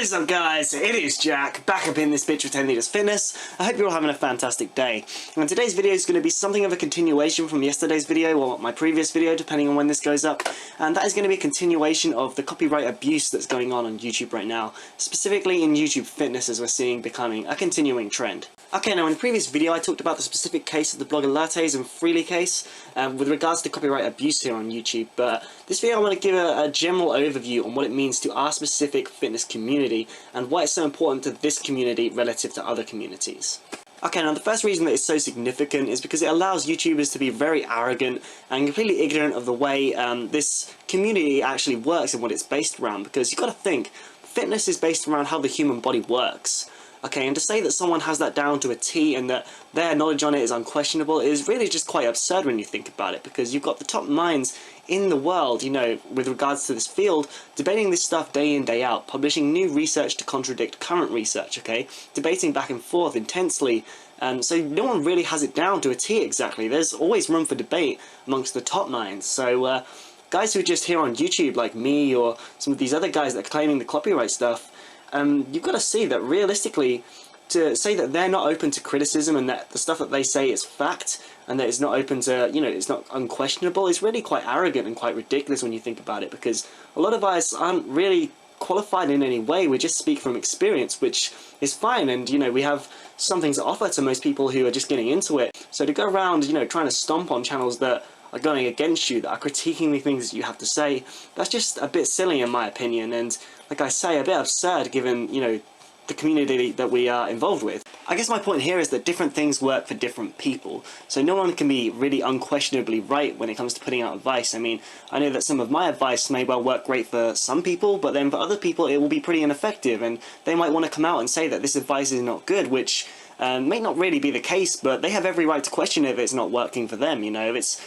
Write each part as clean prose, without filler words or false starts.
What is up, guys? It is Jack, back up in this bitch with 10 Liters Fitness. I hope you're all having a fantastic day. And today's video is going to be something of a continuation from yesterday's video, or my previous video, depending on when this goes up. And that is going to be a continuation of the copyright abuse that's going on YouTube right now, specifically in YouTube Fitness, as we're seeing becoming a continuing trend. Okay, now in the previous video I talked about the specific case of the Blogger Lattes and Freely case with regards to copyright abuse here on YouTube, but this video I want to give a general overview on what it means to our specific fitness community and why it's so important to this community relative to other communities. Okay, now the first reason that it's so significant is because it allows YouTubers to be very arrogant and completely ignorant of the way this community actually works and what it's based around, because you've got to think, fitness is based around how the human body works. Okay, and to say that someone has that down to a T and that their knowledge on it is unquestionable is really just quite absurd when you think about it, because you've got the top minds in the world, you know, with regards to this field, debating this stuff day in, day out, publishing new research to contradict current research, okay, debating back and forth intensely, so no one really has it down to a T exactly. There's always room for debate amongst the top minds, so guys who are just here on YouTube like me or some of these other guys that are claiming the copyright stuff, you've got to see that realistically, to say that they're not open to criticism and that the stuff that they say is fact and that it's not open to, you know, it's not unquestionable is really quite arrogant and quite ridiculous when you think about it, because a lot of us aren't really qualified in any way. We just speak from experience, which is fine, and you know, we have some things to offer to most people who are just getting into it. So to go around, you know, trying to stomp on channels that are going against you, that are critiquing the things that you have to say, that's just a bit silly in my opinion, and like I say, a bit absurd given, you know, the community that we are involved with. I guess my point here is that different things work for different people, so no one can be really unquestionably right when it comes to putting out advice. I mean, I know that some of my advice may well work great for some people, but then for other people it will be pretty ineffective, and they might want to come out and say that this advice is not good, which may not really be the case, but they have every right to question if it's not working for them. You know, if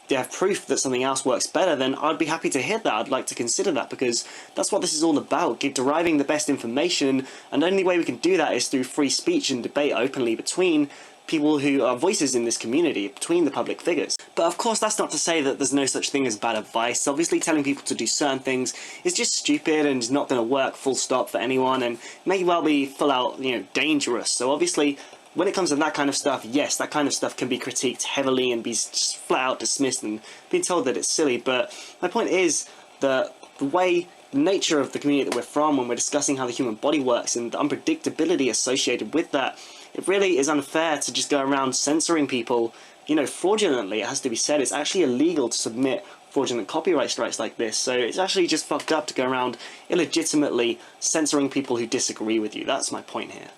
they have proof that something else works better, then I'd be happy to hear that. I'd like to consider that, because that's what this is all about, deriving the best information, and the only way we can do that is through free speech and debate openly between people who are voices in this community, between the public figures. But of course that's not to say that there's no such thing as bad advice. Obviously telling people to do certain things is just stupid and is not going to work full stop for anyone, and may well be full out, you know, dangerous. So obviously when it comes to that kind of stuff, yes, that kind of stuff can be critiqued heavily and be just flat out dismissed and being told that it's silly, but my point is that the nature of the community that we're from, when we're discussing how the human body works and the unpredictability associated with that, it really is unfair to just go around censoring people, you know, fraudulently. It has to be said, it's actually illegal to submit fraudulent copyright strikes like this, so it's actually just fucked up to go around illegitimately censoring people who disagree with you. That's my point here.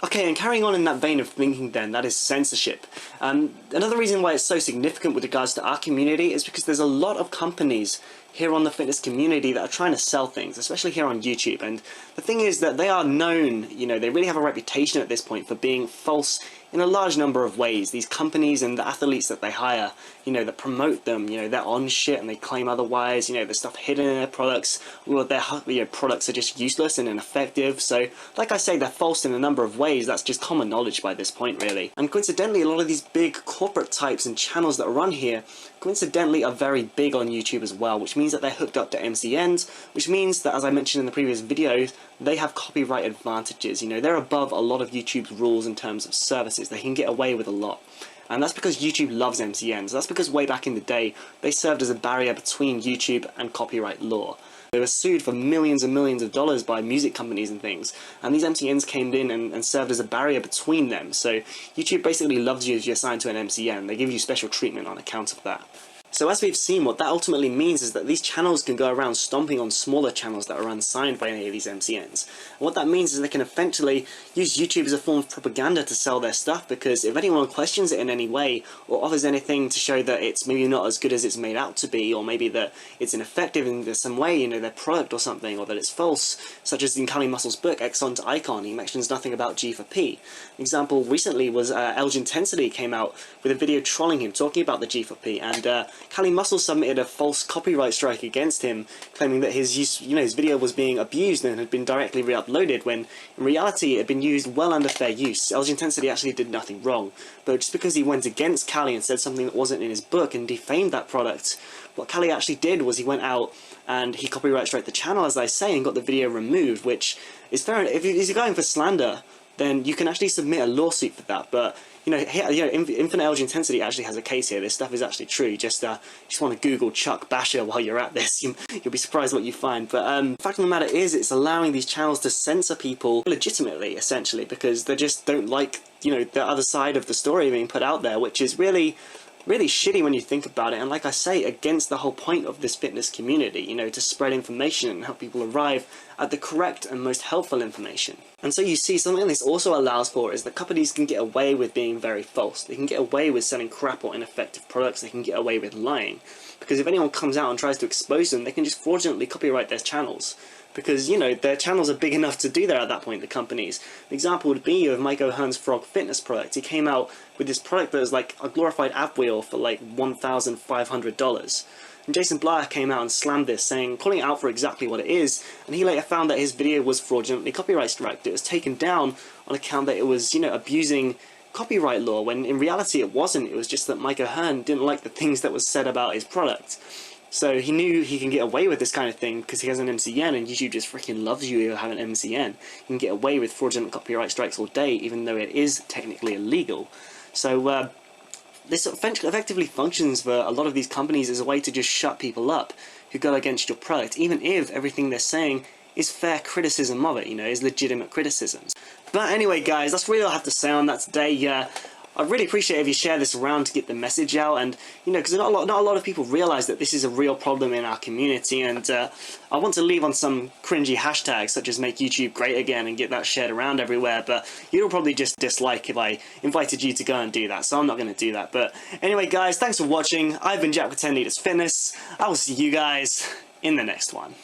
Okay, and carrying on in that vein of thinking then, that is censorship. Another reason why it's so significant with regards to our community is because there's a lot of companies here on the fitness community that are trying to sell things, especially here on YouTube, and the thing is that they are known, you know, they really have a reputation at this point for being false in a large number of ways. These companies and the athletes that they hire, you know, that promote them, you know, they're on shit and they claim otherwise, you know, there's stuff hidden in their products, or their, you know, products are just useless and ineffective. So, like I say, they're false in a number of ways. That's just common knowledge by this point, really. And coincidentally, a lot of these big corporate types and channels that run here, coincidentally, are very big on YouTube as well, which means that they're hooked up to MCNs, which means that, as I mentioned in the previous videos, they have copyright advantages. You know, they're above a lot of YouTube's rules in terms of services. They can get away with a lot. And that's because YouTube loves MCNs. That's because way back in the day, they served as a barrier between YouTube and copyright law. They were sued for millions and millions of dollars by music companies and things, and these MCNs came in and served as a barrier between them. So YouTube basically loves you if you're assigned to an MCN. They give you special treatment on account of that. So as we've seen, what that ultimately means is that these channels can go around stomping on smaller channels that are unsigned by any of these MCNs. And what that means is they can eventually use YouTube as a form of propaganda to sell their stuff, because if anyone questions it in any way or offers anything to show that it's maybe not as good as it's made out to be, or maybe that it's ineffective in some way, you know, their product or something, or that it's false, such as in Cali Muscle's book, Exxon to Icon, he mentions nothing about G for P. An example recently was Elgin Intensity came out with a video trolling him, talking about the G for P, and Cali Muscle submitted a false copyright strike against him, claiming that his video was being abused and had been directly re-uploaded, when in reality it had been used well under fair use. LG Intensity actually did nothing wrong, but just because he went against Cali and said something that wasn't in his book and defamed that product, what Cali actually did was he went out and he copyright struck the channel, as I say, and got the video removed, which is fair. If you're going for slander, then you can actually submit a lawsuit for that. But Infinite LG Intensity actually has a case here. This stuff is actually true. You just want to Google Chuck Basher while you're at this. You'll be surprised what you find. But the fact of the matter is, it's allowing these channels to censor people legitimately, essentially, because they just don't like the other side of the story being put out there, which is really shitty when you think about it, and like I say, against the whole point of this fitness community, to spread information and help people arrive at the correct and most helpful information. And so you see, something this also allows for is that companies can get away with being very false. They can get away with selling crap or ineffective products. They can get away with lying, because if anyone comes out and tries to expose them, they can just fraudulently copyright their channels. Because, their channels are big enough to do that at that point, the companies. An example would be of Mike O'Hearn's Frog Fitness product. He came out with this product that was like a glorified ab wheel for like $1,500. And Jason Blair came out and slammed this, calling it out for exactly what it is, and he later found that his video was fraudulently copyright striked. It was taken down on account that it was, abusing copyright law, when in reality it wasn't. It was just that Mike O'Hearn didn't like the things that was said about his product. So he knew he can get away with this kind of thing because he has an MCN, and YouTube just freaking loves you if you have an MCN. You can get away with fraudulent copyright strikes all day, even though it is technically illegal. So this effectively functions for a lot of these companies as a way to just shut people up who go against your product, even if everything they're saying is fair criticism of it, is legitimate criticisms. But anyway, guys, that's really all I have to say on that today. I'd really appreciate if you share this around to get the message out, and because not a lot of people realise that this is a real problem in our community, and I want to leave on some cringy hashtags such as "Make YouTube Great Again" and get that shared around everywhere. But you'll probably just dislike if I invited you to go and do that, so I'm not going to do that. But anyway, guys, thanks for watching. I've been Jack with 10 Liters Fitness. I will see you guys in the next one.